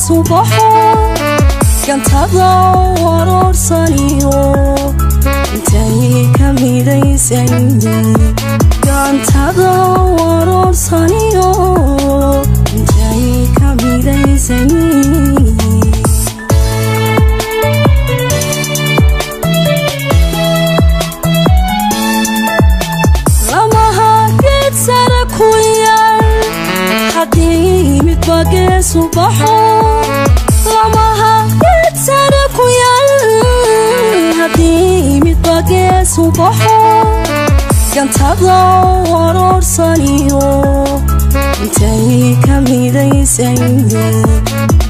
subaxo gantada warorsaniyo intay ka midaysan gantada warorsaniyo intay ka midaysan بقى صباحو لما يتسرق ويال هدي متبقى صباحو كانت هدور ورسانيو انتي كميدي سيدي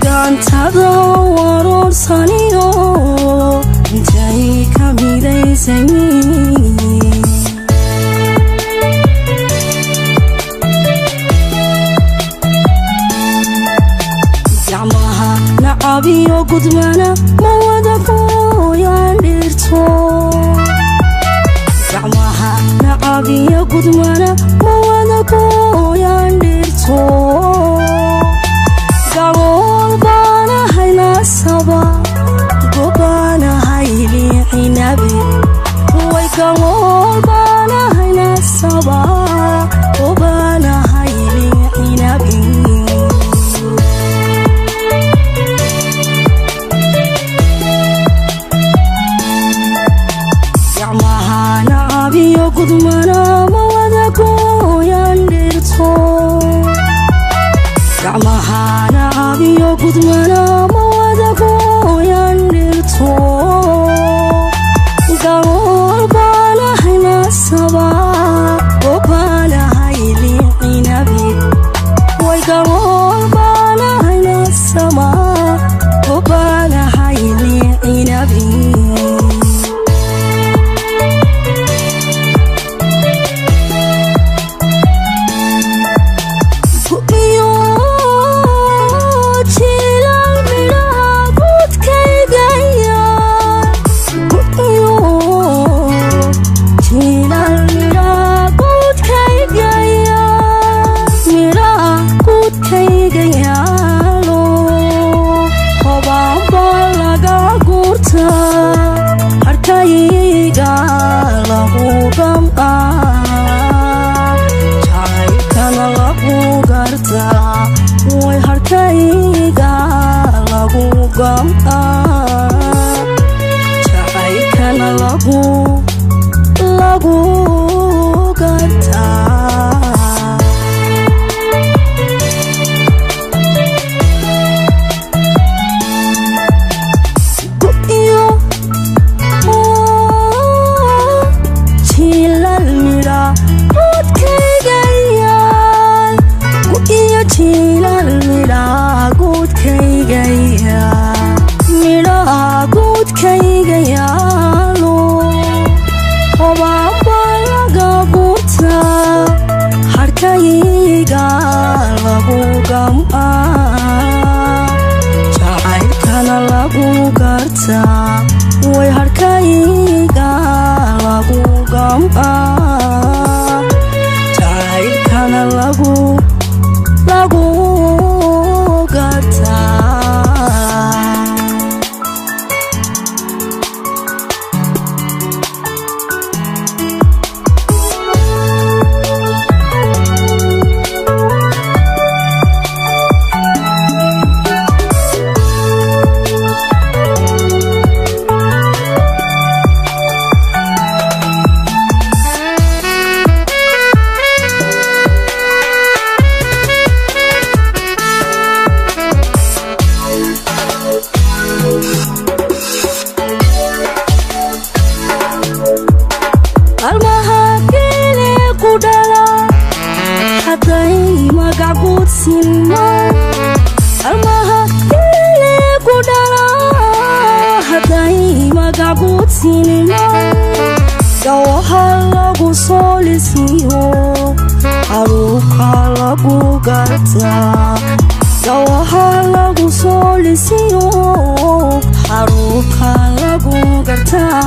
كانت هدور ورسانيو انتي كميدي سيدي abiyo gudmana mawada kooyan dhirto gacmaha nacabiyo gudmana mawada kooyan dhirto gacmool baana hayna saba gobaana hayli cinabi way gacmool baana hayna saba gobaana hayli cinabi gudmana mawada kooyan dhirto gacmahana abiyo gudmana mawada kooyan dhirto gamool baana hayna saba gobaana hayli cinabi way gamool baana hayna saba gobaana hayli cinabi harkeyga lagu gam'aa jacaylkana lagu gartaa way harkeyga lagu gam'aa jacaylkana lagu gartaa heestayga yaalo obaaba laga buurta harkeyga lagu gam'aa jacaylkana lagu gartaa way harkeyga lagu gam'aa jacaylkana lagu gartaa lagu solisiyo haruka lagu gartaa gawaha lagu solisiyo haruka lagu gartaa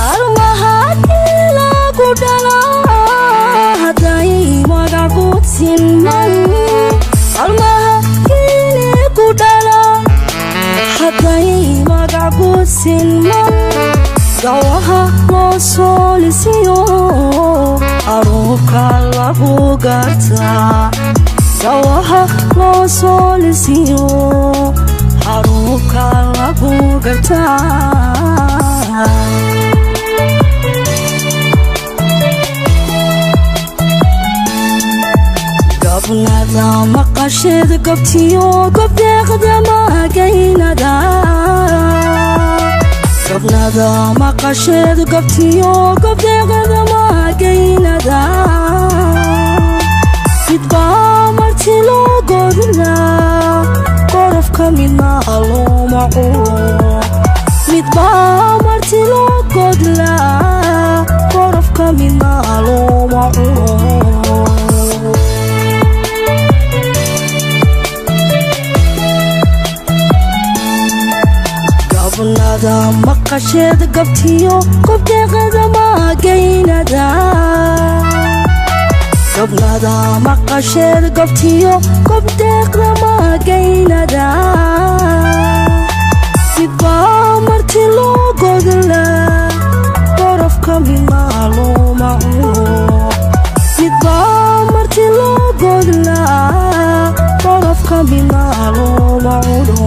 almaha lagu silman gawaha loo soo lisiyo haruubka lagu gartaa gawaha loo soo lisiyo haruubka lagu gartaa gabnada maqasheeda gabtiyo gobdeeqda magaynada gabnada maqasheeda gabtiyo gobdeeqda magaynada midbaa marti loo godlaa qorofka midna loo maculo midbaa marti loo godlaa qorofka midna loo maculo gabnada maqasheeda gabtiyo gobdeeqda magaynada gabnada maqasheeda gabtiyo gobdeeqda magaynada midbaa marti loo godlaa qorofka midna loo maculo midbaa marti loo godlaa qorofka midna loo maculo